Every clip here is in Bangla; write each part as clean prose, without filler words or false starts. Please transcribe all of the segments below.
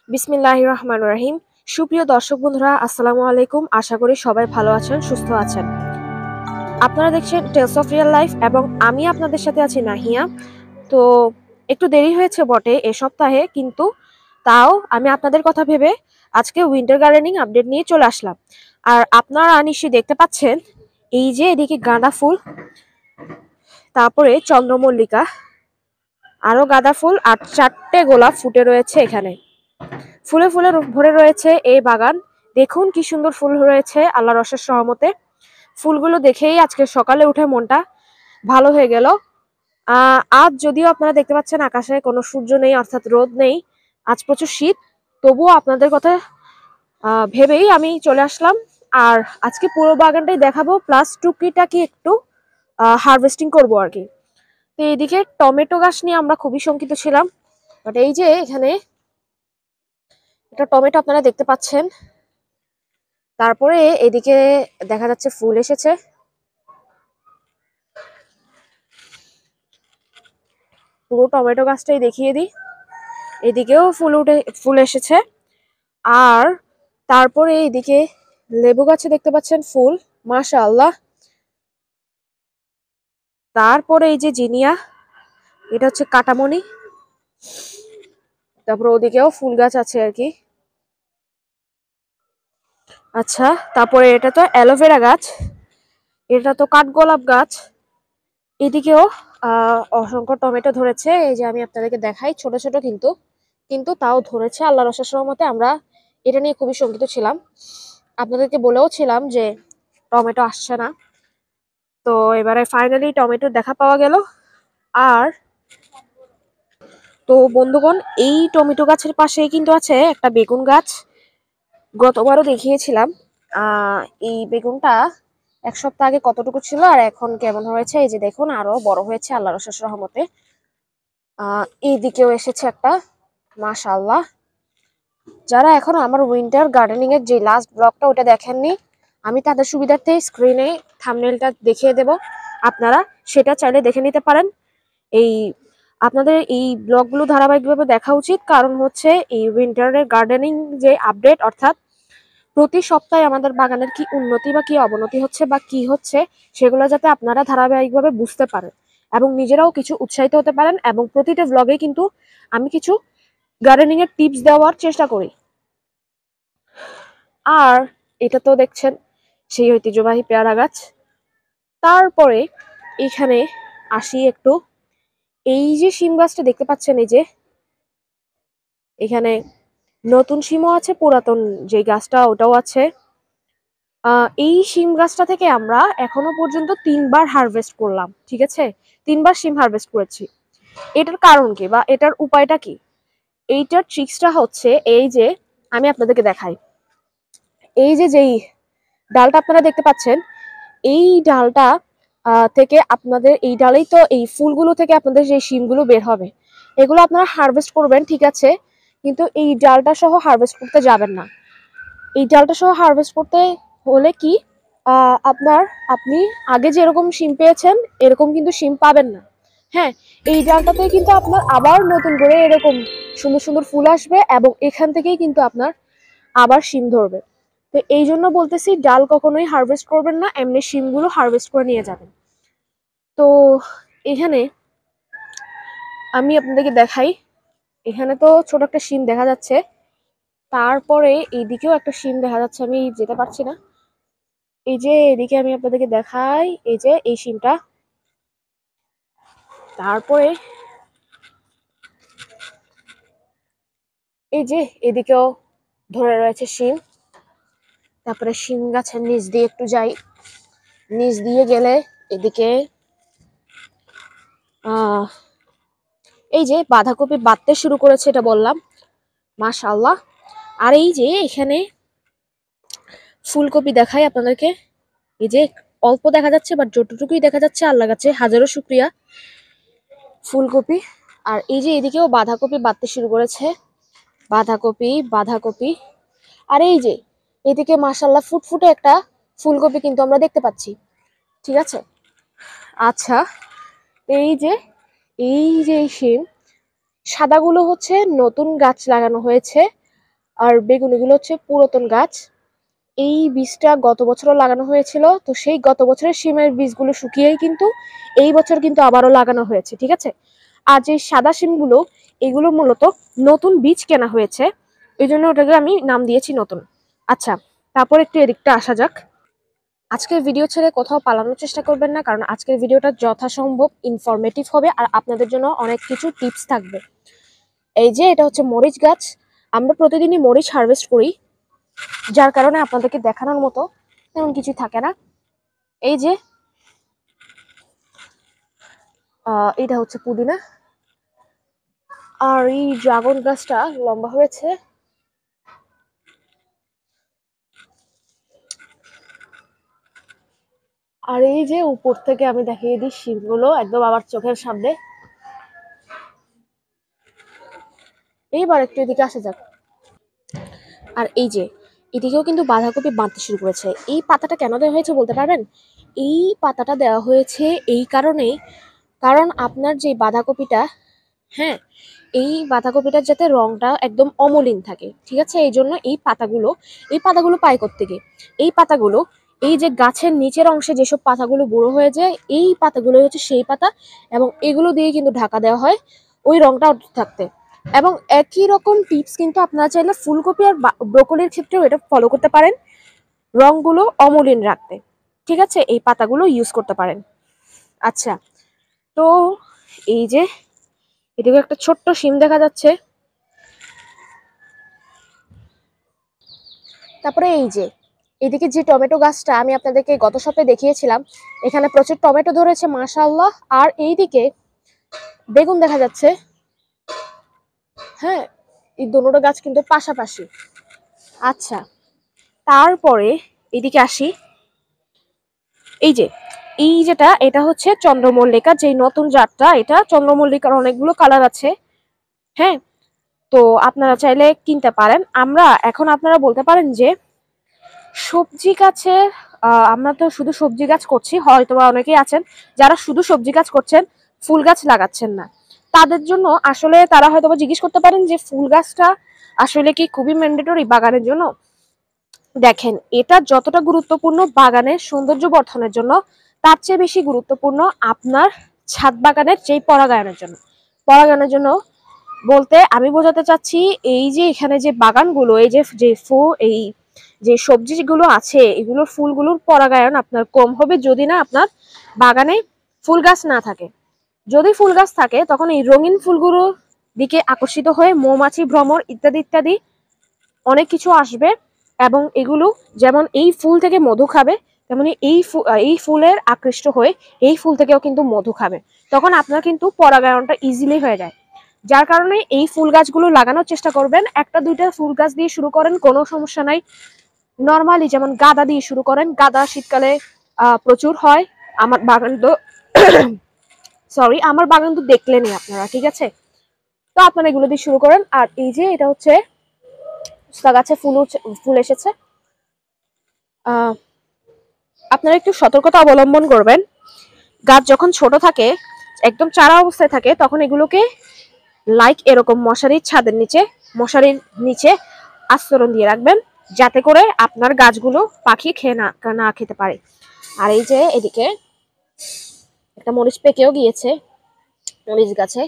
বিসমিল্লাহির রহমানির রহিম। সুপ্রিয় দর্শক বন্ধুরা, আসসালামু আলাইকুম। আশা করি সবাই ভালো আছেন, সুস্থ আছেন। আপনারা দেখছেন টেলস অফ রিয়েল লাইফ এবং আমি আপনাদের সাথে আছি নাহিয়া। তো একটু দেরি হয়েছে বটে এ সপ্তাহে, কিন্তু তাও আমি আপনাদের কথা ভেবে আজকে উইন্টার গার্ডেনিং আপডেট নিয়ে চলে আসলাম। আর আপনারা নিশ্চয়ই দেখতে পাচ্ছেন, এই যে এদিকে গাঁদা ফুল, তারপরে চন্দ্রমল্লিকা, আরো গাঁদা ফুল আর 4টে গোলাপ ফুটে রয়েছে এখানে। ফুলে ফুলে ভরে রয়েছে এই বাগান। দেখুন কি সুন্দর ফুল রয়েছে আল্লাহর অশেষ রহমতে। ফুলগুলো দেখেই আজকে সকালে উঠে মনটা ভালো হয়ে গেল। আজ যদিও আপনারা দেখতে পাচ্ছেন আকাশে কোনো সূর্য নেই, অর্থাৎ রোদ নেই, আজ প্রচুর শীত, তবুও আপনাদের কথা ভেবেই আমি চলে আসলাম। আর আজকে পুরো বাগানটাই দেখাবো, প্লাস টুকিটাকি একটু হারভেস্টিং করবো আর কি। তো এইদিকে টমেটো গাছ নিয়ে আমরা খুবই শঙ্কিত ছিলাম, বাট এই যে এখানে একটা টমেটো আপনারা দেখতে পাচ্ছেন। তারপরে এদিকে দেখা যাচ্ছে ফুল এসেছে। পুরো টমেটো গাছটাই দেখিয়ে দিই। এদিকেও ফুল এসেছে। আর তারপরে এদিকে লেবু গাছে দেখতে পাচ্ছেন ফুল, মাশাআল্লাহ। তারপরে এই যে জিনিয়া, এটা হচ্ছে কাটামণি। তারপরে ওদিকেও ফুল গাছ আছে আর কি। আচ্ছা, তারপরে এটা তো অ্যালোভেরা গাছ, এটা তো কাঠগোলাপ গাছ। এদিকেও অসংখ্য টমেটো ধরেছে। এই যে আমি আপনাদেরকে দেখাই, ছোট ছোট কিন্তু কিন্তু তাও ধরেছে আল্লাহর অশেষ রহমতে। আমরা এটা নিয়ে খুবই শঙ্কিত ছিলাম, আপনাদেরকে বলেও ছিলাম যে টমেটো আসছে না। তো এবারে ফাইনালি টমেটো দেখা পাওয়া গেল। আর তো বন্ধুগণ, এই টমেটো গাছের পাশেই কিন্তু আছে একটা বেগুন গাছ। গতবারও দেখিয়েছিলাম এই বেগুনটা 1 সপ্তাহ আগে কতটুকু ছিল আর এখন কেমন হয়েছে। এই যে দেখুন, আরো বড় হয়েছে আল্লাহর অশেষ রহমতে। এইদিকেও এসেছে একটা, মাশাআল্লাহ। যারা এখনো আমার উইন্টার গার্ডেনিং এর যে লাস্ট ব্লগটা ওটা দেখেননি, আমি তাদের সুবিধার্থে স্ক্রিনে থাম্বনেলটা দেখিয়ে দেব, আপনারা সেটা চাইলে দেখে নিতে পারেন। এই আপনাদের এই ব্লগগুলো ধারাবাহিকভাবে দেখা উচিত, কারণ হচ্ছে এই উইন্টারের গার্ডেনিং যে আপডেট, অর্থাৎ প্রতি সপ্তাহে আমাদের বাগানের কি উন্নতি বা কি অবনতি হচ্ছে বা কি হচ্ছে, সেগুলো যাতে আপনারা ধারাবাহিকভাবে বুঝতে পারেন এবং নিজেরাও কিছু উৎসাহিত হতে পারেন। এবং প্রতিটা ব্লগে কিন্তু আমি কিছু গার্ডেনিং এর টিপস দেওয়ার চেষ্টা করি। আর এটা তো দেখছেন সেই ঐতিহ্যবাহী পেয়ারা গাছ। তারপরে এখানে আসি একটু, এই যে শিম গাছটা দেখতে পাচ্ছেন, এই যে এখানে নতুন শিমও আছে, পুরাতন যে গাছটা ওটাও আছে। এই শিম গাছটা থেকে আমরা এখনো পর্যন্ত 3বার হারভেস্ট করলাম, ঠিক আছে, 3বার শিম হারভেস্ট করেছি। এটার কারণ কি বা এটার উপায়টা কি? এইটার ট্রিক্সটা হচ্ছে এই যে আমি আপনাদেরকে দেখাই। এই যে যেই ডালটা আপনারা দেখতে পাচ্ছেন, এই ডালটা থেকে আপনাদের, এই ডালেই তো এই ফুলগুলো থেকে আপনাদের যে শিমগুলো বের হবে, এগুলো আপনারা হারভেস্ট করবেন, ঠিক আছে, কিন্তু এই ডালটা সহ হারভেস্ট করতে যাবেন না। এই ডালটা সহ হারভেস্ট করতে হলে কি, আপনি আগে যেরকম শিম পেয়েছেন এরকম কিন্তু শিম পাবেন না। হ্যাঁ, এই ডালটাতে কিন্তু আপনার আবার নতুন করে এরকম সুন্দর সুন্দর ফুল আসবে এবং এখান থেকেই কিন্তু আপনার আবার শিম ধরবে। তো এই জন্য বলতেছি, ডাল কখনোই হারভেস্ট করবেন না, এমনি শিমগুলো হারভেস্ট করে নিয়ে যাবেন। তো এখানে আমি আপনাদেরকে দেখাই, এখানে তো ছোট একটা শিম দেখা যাচ্ছে। তারপরে এইদিকেও একটা শিম দেখা যাচ্ছে, আমি যেতে পারছি না। এই যে এদিকে আমি আপনাদেরকে দেখাই, এই যে এই শিমটা। তারপরে এই যে এদিকেও ধরে রয়েছে শিম। তারপরে শিম গাছের নিচ দিয়ে একটু যাই, নিচ দিয়ে গেলে এদিকে এই যে বাঁধাকপি বাঁধতে শুরু করেছে, এটা বললাম, মাশাআল্লাহ। আর এই যে এখানে ফুলকপি দেখাই আপনাদেরকে, এই যে অল্প দেখা যাচ্ছে বাট যতটুকুই দেখা যাচ্ছে আল্লাহ গাছে হাজারো শুক্রিয়া, ফুলকপি। আর এই যে এদিকেও বাঁধাকপি বাঁধতে শুরু করেছে, বাঁধাকপি বাঁধাকপি। আর এই যে এদিকে মাশাআল্লাহ ফুটফুটে একটা ফুলকপি কিন্তু আমরা দেখতে পাচ্ছি, ঠিক আছে। আচ্ছা, এই যে এই যে শিম সাদাগুলো হচ্ছে নতুন গাছ লাগানো হয়েছে, আর বেগুনিগুলো হচ্ছে পুরাতন গাছ। এই বীজটা গত বছরও লাগানো হয়েছিল, তো সেই গত বছরের শিমের বীজগুলো শুকিয়েই কিন্তু এই বছর কিন্তু আবারও লাগানো হয়েছে, ঠিক আছে। আর যে সাদা শিমগুলো, এগুলো মূলত নতুন বীজ কেনা হয়েছে, এই জন্য ওটাকে আমি নাম দিয়েছি নতুন। আচ্ছা, তারপর একটু এদিকটা আসা যাক। আজকের ভিডিও ছেড়ে কোথাও পালানোর চেষ্টা করবেন না, কারণ আজকের ভিডিওটা যথাসম্ভব ইনফরমেটিভ হবে আর আপনাদের জন্য অনেক কিছু টিপস থাকবে। এই যে এটা হচ্ছে মরিচ গাছ। আমরা প্রতিদিনই মরিচ হারভেস্ট করি, যার কারণে আপনাদেরকে দেখানোর মতো তেমন কিছু থাকে না। এই যে এটা হচ্ছে পুদিনা। আর এই ড্রাগন গাছটা লম্বা হয়েছে। আর এই যে উপর থেকে আমি দেখিয়ে দিই শিমগুলো একদম আমার চোখের সামনে। এইবার একটু এদিকে আসা যাক। আর এই যে এদিকেও কিন্তু বাঁধাকপি বাঁধতে শুরু করেছে। এই পাতাটা কেন দেওয়া হয়েছে বলতে পারবেন? এই পাতাটা দেওয়া হয়েছে এই কারণেই, কারণ আপনার যে বাঁধাকপিটা, হ্যাঁ, এই বাঁধাকপিটার যাতে রংটা একদম অমলিন থাকে, ঠিক আছে। এই জন্য এই পাতাগুলো পায় কোত্থেকে? এই পাতাগুলো, এই যে গাছের নিচের অংশে যেসব পাতাগুলো বুড়ো হয়ে যায়, এই পাতাগুলো হচ্ছে সেই পাতা, এবং এগুলো দিয়ে কিন্তু ঢাকা দেওয়া হয় ওই রংটা থাকতে। এবং একই রকম টিপস কিন্তু আপনারা চাইলে ফুলকপি আর ব্রোকলির ক্ষেত্রেও এটা ফলো করতে পারেন, রংগুলো অমলিন রাখতে, ঠিক আছে। এই পাতাগুলো ইউজ করতে পারেন। আচ্ছা, তো এই যে এদিকে একটা ছোট্ট শিম দেখা যাচ্ছে। তারপরে এই যে এদিকে যে টমেটো গাছটা আমি আপনাদেরকে গত সপ্তাহে দেখিয়েছিলাম, এখানে প্রচুর টমেটো ধরেছে মাশাআল্লাহ। আর এইদিকে বেগুন দেখা যাচ্ছে। হ্যাঁ, এই দুটো গাছ কিন্তু পাশাপাশি। আচ্ছা, তারপরে এদিকে আসি। এই যে এটা হচ্ছে চন্দ্রমল্লিকা, যে নতুন জাতটা, এটা চন্দ্রমল্লিকার অনেকগুলো কালার আছে। হ্যাঁ, তো আপনারা চাইলে কিনতে পারেন। আপনারা বলতে পারেন যে সবজি গাছে, আমরা তো শুধু সবজি গাছ করছি, হয়তো অনেকেই আছেন যারা শুধু সবজি গাছ করছেন, ফুল গাছ লাগাচ্ছেন না। তাদের জন্য আসলে তারা হয়তো জিজ্ঞেস করতে পারেন যে ফুল গাছটা আসলে কি খুবই ম্যান্ডেটরি বাগানের জন্য? দেখেন, এটা যতটা গুরুত্বপূর্ণ বাগানের সৌন্দর্য বর্ধনের জন্য, তার চেয়ে বেশি গুরুত্বপূর্ণ আপনার ছাদ বাগানের যেই পরাগায়নের জন্য বলতে আমি বোঝাতে চাচ্ছি, এই যে এখানে যে বাগানগুলো, এই এই যে সবজিগুলো আছে, এগুলোর ফুলগুলোর পরাগায়ন আপনার কম হবে যদি না আপনার বাগানে ফুল গাছ না থাকে। যদি ফুল গাছ থাকে তখন এই রঙিন ফুলগুলোর দিকে আকর্ষিত হয়ে মৌমাছি, ভ্রমর ইত্যাদি ইত্যাদি অনেক কিছু আসবে, এবং এগুলো যেমন এই ফুল থেকে মধু খাবে, তেমনি এই ফুলের আকৃষ্ট হয়ে এই ফুল থেকেও কিন্তু মধু খাবে। তখন আপনার কিন্তু পরাগায়নটা ইজিলি হয়ে যায়। যার কারণে এই ফুল গাছগুলো লাগানোর চেষ্টা করবেন। একটা দুইটা ফুল গাছ দিয়ে শুরু করেন, কোনো সমস্যা নাই। নর্মালি যেমন গাঁদা দিয়ে শুরু করেন, গাঁদা শীতকালে প্রচুর হয়। আমার বাগান তো আমার বাগান তো দেখলেনই আপনারা, ঠিক আছে। তো আপনারা এগুলো দিয়ে শুরু করেন। আর এই যে এটা হচ্ছে উস্তা গাছে ফুল এসেছে। আপনারা একটু সতর্কতা অবলম্বন করবেন। গাছ যখন ছোট থাকে, একদম চারা অবস্থায় থাকে, তখন এগুলোকে এরকম মশারির নিচে আস্তরণ দিয়ে রাখবেন, যাতে করে আপনার গাছগুলো পাখি খেয়ে না খেতে পারে। আর এই যে এদিকে একটা মরিচ পেকেও গিয়েছে মরিচ গাছে,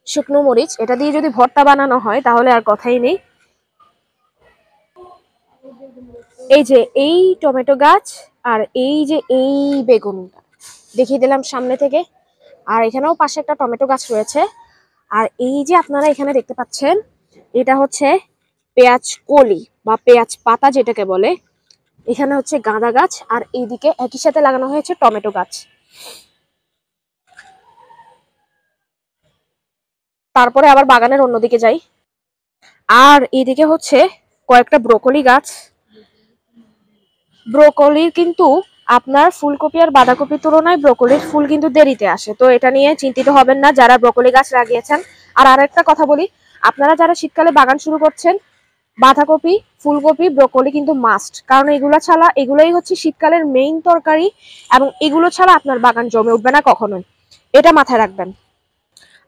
শুকনো মরিচ। এটা দিয়ে যদি ভর্তা বানানো হয় তাহলে আর কথাই নেই। এই যে এই টমেটো গাছ, আর এই যে এই বেগুনটা দেখিয়ে দিলাম সামনে থেকে। আর এখানেও পাশে একটা টমেটো গাছ রয়েছে। আর এই যে আপনারা এখানে দেখতে পাচ্ছেন, এটা হচ্ছে পেঁয়াজ কলি বা পেঁয়াজ পাতা যেটাকে বলে। এখানে হচ্ছে গাঁদা গাছ, আর এইদিকে একই সাথে লাগানো হয়েছে টমেটো গাছ। তারপরে আবার বাগানের অন্যদিকে যাই। আর এইদিকে হচ্ছে কয়েকটা ব্রোকলি গাছ। ব্রোকলির কিন্তু আপনার ফুলকপি আর বাঁধাকপির তুলনায় ব্রোকলির ফুল কিন্তু দেরিতে আসে, তো এটা নিয়ে চিন্তিত হবেন না যারা ব্রোকলি গাছ লাগিয়েছেন। আর আরেকটা কথা বলি, আপনারা যারা শীতকালে বাগান শুরু করছেন, বাঁধাকপি, ফুলকপি, ব্রোকলি কিন্তু মাস্ট, কারণ এগুলোই হচ্ছে শীতকালের মেইন তরকারি, এবং এগুলো ছাড়া আপনার বাগান জমে উঠবে না কখনোই, এটা মাথায় রাখবেন।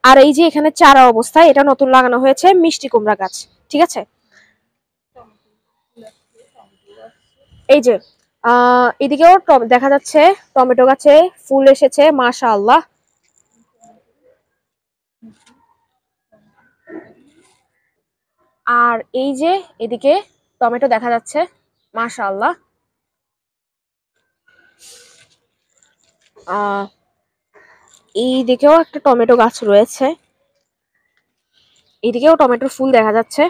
আর এই যে এখানে চারা অবস্থায় এটা নতুন লাগানো হয়েছে মিষ্টি কুমড়া গাছ, ঠিক আছে। এই যে এদিকেও দেখা যাচ্ছে টমেটো গাছে ফুল এসেছে মাশাআল্লাহ। আর এই যে এদিকে টমেটো দেখা যাচ্ছে মাশাআল্লাহ। এই দিকেও একটা টমেটো গাছ রয়েছে, এদিকেও টমেটোর ফুল দেখা যাচ্ছে।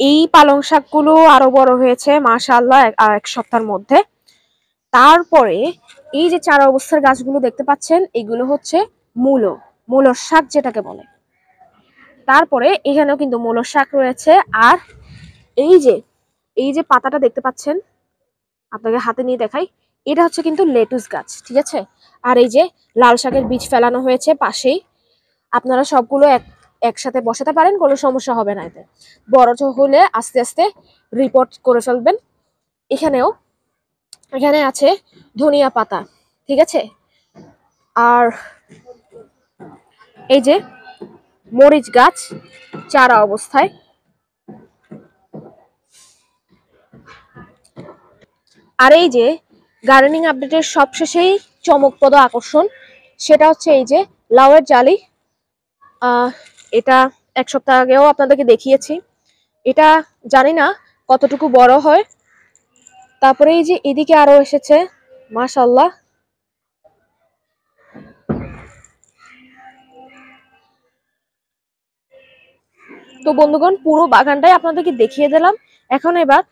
এই পালং শাকগুলো আরো বড় হয়েছে মাশাআল্লাহ এক সপ্তাহের মধ্যে। তারপরে এই যে চারা অবস্থার গাছগুলো দেখতে পাচ্ছেন, এগুলো হচ্ছে মূলোর শাক যেটাকে বলে। তারপরে এখানেও কিন্তু মূলোর শাক রয়েছে। আর এই যে পাতাটা দেখতে পাচ্ছেন, আপনাকে হাতে নিয়ে দেখাই, এটা হচ্ছে কিন্তু লেটুস গাছ, ঠিক আছে। আর এই যে লাল শাকের বীজ ফেলানো হয়েছে পাশেই। আপনারা সবগুলো একসাথে বসাতে পারেন, কোনো সমস্যা হবে না। এতে বড় হলে আস্তে আস্তে রিপোর্ট করে ফেলবেন। এখানে আছে ধনিয়া পাতা, ঠিক আছে। আর এই যে মরিচ গাছ চারা অবস্থায়। আর এই যে গার্ডেনিং আপডেটের সবশেষেই চমকপ্রদ আকর্ষণ, সেটা হচ্ছে এই যে লাউয়ের জালি। এটা এক সপ্তাহ আগেও আপনাদেরকে দেখিয়েছি। এটা জানি না কতটুকু বড় হয়। তারপরে এই যে এদিকে আরো এসেছে মাশাআল্লাহ। তো বন্ধুগণ, পুরো বাগানটাই আপনাদেরকে দেখিয়ে দিলাম। এখন এবার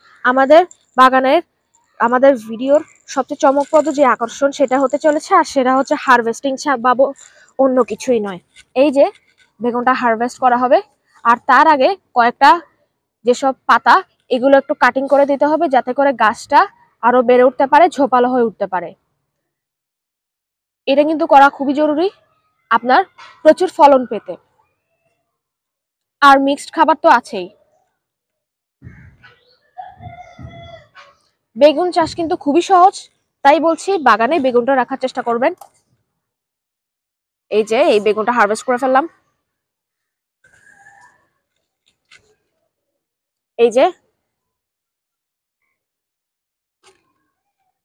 আমাদের ভিডিওর সবচেয়ে চমকপ্রদ যে আকর্ষণ সেটা হতে চলেছে, আর সেটা হচ্ছে হারভেস্টিং বাবু, অন্য কিছুই নয়। এই যে বেগুনটা হারভেস্ট করা হবে, আর তার আগে কয়েকটা যেসব পাতা, এগুলো একটু কাটিং করে দিতে হবে, যাতে করে গাছটা আরো বেড়ে উঠতে পারে, ঝোপালো হয়ে উঠতে পারে। এটা কিন্তু করা খুবই জরুরি আপনার প্রচুর ফলন পেতে। আর মিক্সড খাবার তো আছেই। বেগুন চাষ কিন্তু খুবই সহজ, তাই বলছি বাগানে বেগুনটা রাখার চেষ্টা করবেন। এই যে এই বেগুনটা হারভেস্ট করে ফেললাম। এই যে,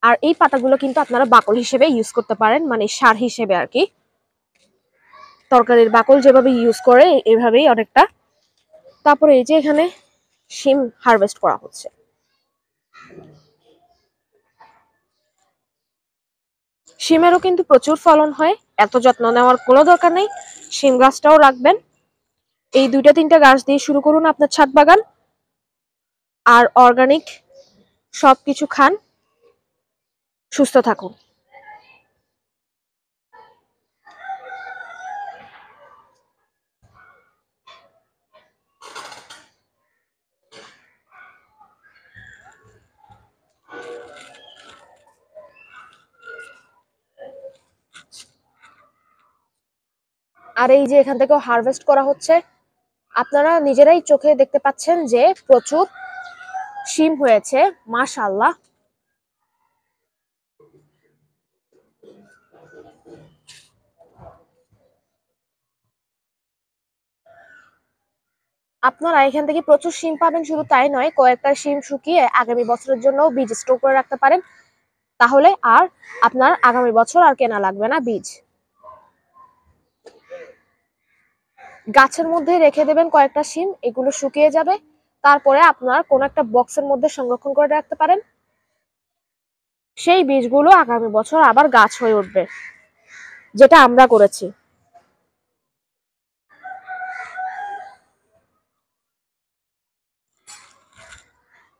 আর এই পাতাগুলো কিন্তু আপনারা বাকল হিসেবে ইউজ করতে পারেন, মানে সার হিসেবে আর কি। তরকারির বাকল যেভাবে ইউজ করে এভাবেই অনেকটা। তারপরে এই যে এখানে শিম হারভেস্ট করা হচ্ছে। শিমেরও কিন্তু প্রচুর ফলন হয়, এত যত্ন নেওয়ার কোনো দরকার নেই। শিম গাছটাও রাখবেন। এই 2-3টা গাছ দিয়ে শুরু করুন আপনার ছাদ বাগান। আর অর্গানিক সবকিছু খান, সুস্থ থাকুন। আর এই যে এখান থেকেও হারভেস্ট করা হচ্ছে। আপনারা নিজেরাই চোখে দেখতে পাচ্ছেন যে প্রচুর শিম হয়েছে মাশাআল্লাহ। আপনারা এখান থেকে প্রচুর শিম পাবেন, শুধু তাই নয়, কয়েকটা শিম শুকিয়ে আগামী বছরের জন্য বীজ স্টোর করে রাখতে পারেন। তাহলে আর আপনার আগামী বছর আর কেনা লাগবে না বীজ। গাছের মধ্যে রেখে দেবেন কয়েকটা শিম, এগুলো শুকিয়ে যাবে। তারপরে আপনার কোন একটা বক্সের মধ্যে সংরক্ষণ করে রাখতে পারেন। সেই বীজগুলো আগামী বছর আবার গাছ হয়ে উঠবে, যেটা আমরা করেছি।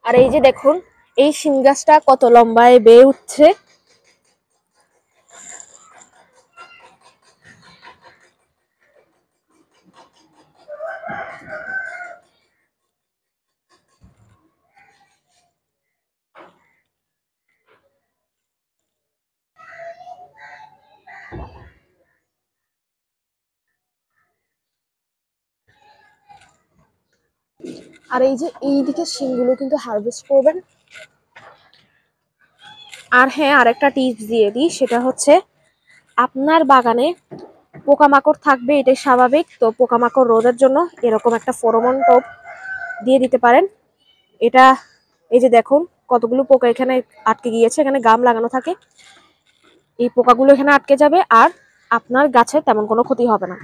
আর এই যে দেখুন, এই শিম গাছটা কত লম্বায় বেয়ে উঠছে। আর এই যে এইদিকে শিমগুলো কিন্তু হারভেস্ট করবেন। আর হ্যাঁ, আরেকটা টিপস দিয়ে দিই, সেটা হচ্ছে আপনার বাগানে পোকামাকড় থাকবে, এটাই স্বাভাবিক। তো পোকামাকড় রোধের জন্য এরকম একটা ফেরোমন টোপ দিয়ে দিতে পারেন। এটা এই যে দেখুন কতগুলো পোকা এখানে আটকে গিয়েছে, এখানে গাম লাগানো থাকে, এই পোকাগুলো এখানে আটকে যাবে আর আপনার গাছে তেমন কোনো ক্ষতি হবে না।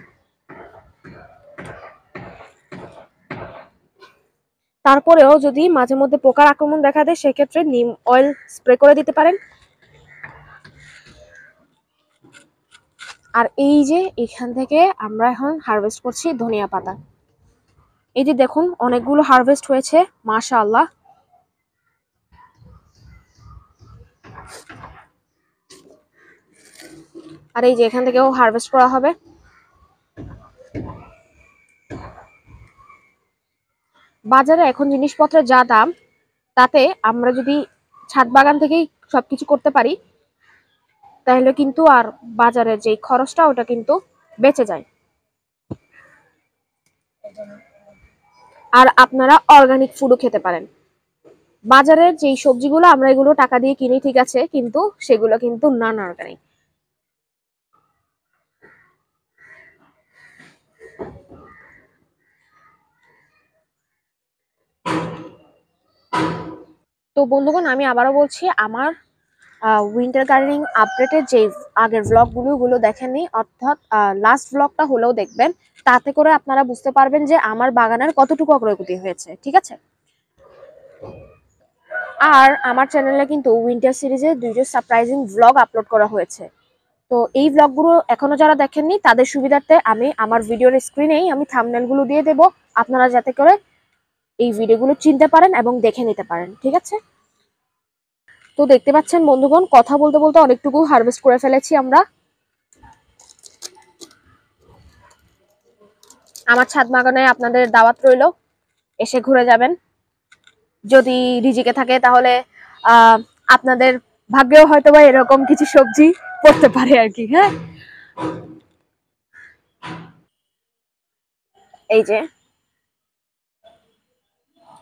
তারপরেও যদি মাঝে মধ্যে পোকার আক্রমণ দেখা দেয় সেক্ষেত্রে নিম অয়েল স্প্রে করে দিতে পারেন। আর এই যে এখান থেকে আমরা এখন হারভেস্ট করছি ধনিয়া পাতা। এই যে দেখুন অনেকগুলো হারভেস্ট হয়েছে মাশাআল্লাহ। আর এই যে এখান থেকেও হারভেস্ট করা হবে। বাজারে এখন জিনিসপত্রের যা দাম, তাতে আমরা যদি ছাদ বাগান থেকেই সবকিছু করতে পারি তাহলে কিন্তু আর বাজারের যে খরচটা ওটা কিন্তু বেঁচে যায়। আর আপনারা অর্গানিক ফুডও খেতে পারেন। বাজারের যেই সবজিগুলো আমরা এগুলো টাকা দিয়ে কিনি ঠিক আছে, কিন্তু সেগুলো কিন্তু নন অর্গানিক। তো বন্ধুগণ আমি আবারও বলছি, আমার উইন্টার গার্ডেনিং আপডেটের যে আগের ব্লগগুলো দেখেননি, অর্থাৎ লাস্ট ব্লগটা হলেও দেখবেন, তাতে করে আপনারা বুঝতে পারবেন যে আমার বাগানের কতটুকু অগ্রগতি হয়েছে, ঠিক আছে। আর আমার চ্যানেলে কিন্তু উইন্টার সিরিজে 2টো সারপ্রাইজিং ব্লগ আপলোড করা হয়েছে। তো এই ব্লগগুলো এখনো যারা দেখেননি তাদের সুবিধার্থে আমি আমার ভিডিওর স্ক্রিনেই আমি থাম্বনেলগুলো দিয়ে দেব, আপনারা যাতে করে এই ভিডিওগুলো চিনতে পারেন এবং দেখে নিতে পারেন, ঠিক আছে। তো দেখতে পাচ্ছেন বন্ধুগণ, কথা বলতে বলতে অনেকটুকু হারভেস্ট করে ফেলেছি আমরা। আমার ছাদ বাগানে আপনাদের দাওয়াত রইল, এসে ঘুরে যাবেন। যদি রিজিকে থাকে তাহলে আপনাদের ভাগ্যেও হয়তো বা এরকম কিছু সবজি পড়তে পারে আর কি। হ্যাঁ, এই যে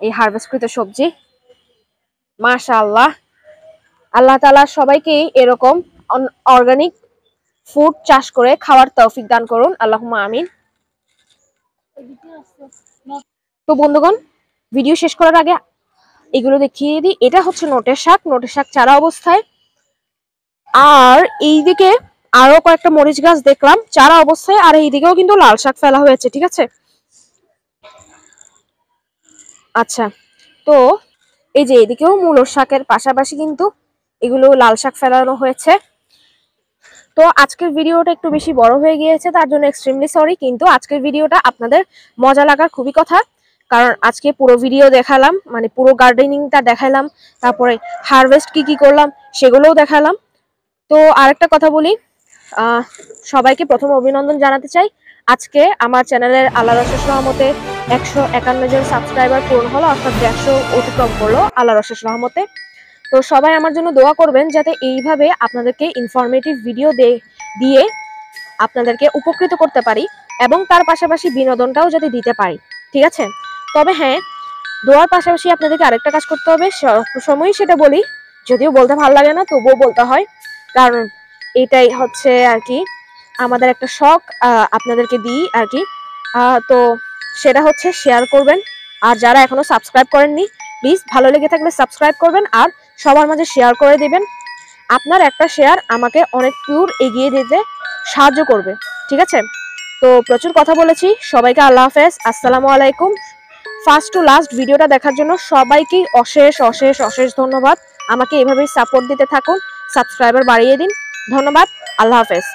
এই হারভেস্টকৃত সবজি মাশাআল্লাহ। আল্লাহ তাআলা সবাইকে এরকম অর্গানিক ফুড চাষ করে খাওয়ার তৌফিক দান করুন, আল্লাহুম্মা আমিন। তো বন্ধুগণ ভিডিও শেষ করার আগে এগুলো দেখিয়ে দিই। এটা হচ্ছে নোটের শাক, নোটের শাক চারা অবস্থায়। আর এইদিকে আরো কয়েকটা মরিচ গাছ দেখলাম চারা অবস্থায়, আর এইদিকেও কিন্তু লাল শাক ফেলা হয়েছে, ঠিক আছে। আচ্ছা, তো এই যে এদিকেও মূলো শাকের পাশাপাশি কিন্তু এগুলো লাল শাক ফেলানো হয়েছে। তো আজকের ভিডিওটা একটু বেশি বড় হয়ে গিয়েছে, তার জন্য এক্সট্রিমলি সরি, কিন্তু আজকের ভিডিওটা আপনাদের মজা লাগার খুবই কথা, কারণ আজকে পুরো ভিডিও দেখালাম, মানে পুরো গার্ডেনিংটা দেখালাম, তারপরে হারভেস্ট কি করলাম সেগুলোও দেখালাম। তো আরেকটা কথা বলি, সবাইকে প্রথম অভিনন্দন জানাতে চাই। আজকে আমার চ্যানেলের আল্লাহর অশেষ রহমতে 151 জন সাবস্ক্রাইবার পূরণ হলো, অর্থাৎ 150 অতিক্রম করলো আল্লাহর অশেষ রহমতে। তো সবাই আমার জন্য দোয়া করবেন যাতে এইভাবে আপনাদেরকে ইনফরমেটিভ ভিডিও দিয়ে আপনাদেরকে উপকৃত করতে পারি এবং তার পাশাপাশি বিনোদনটাও যাতে দিতে পারি, ঠিক আছে। তবে হ্যাঁ, দোয়ার পাশাপাশি আপনাদেরকে আরেকটা কাজ করতে হবে, সবসময়ই সেটা বলি, যদিও বলতে ভালো লাগে না তবুও বলতে হয়, কারণ এটাই হচ্ছে আর কি আমাদের একটা শখ, আপনাদেরকে দিই আর কি। তো সেটা হচ্ছে শেয়ার করবেন, আর যারা এখনো সাবস্ক্রাইব করেননি প্লিজ ভালো লেগে থাকলে সাবস্ক্রাইব করবেন আর সবার মাঝে শেয়ার করে দিবেন। আপনার একটা শেয়ার আমাকে অনেক দূর এগিয়ে দিতে সাহায্য করবে, ঠিক আছে। তো প্রচুর কথা বলেছি, সবাইকে আল্লাহ হাফেজ, আসসালামু আলাইকুম। ফার্স্ট টু লাস্ট ভিডিওটা দেখার জন্য সবাইকে অশেষ অশেষ অশেষ ধন্যবাদ। আমাকে এভাবেই সাপোর্ট দিতে থাকুন, সাবস্ক্রাইবার বাড়িয়ে দিন। ধন্যবাদ, আল্লাহ হাফেজ।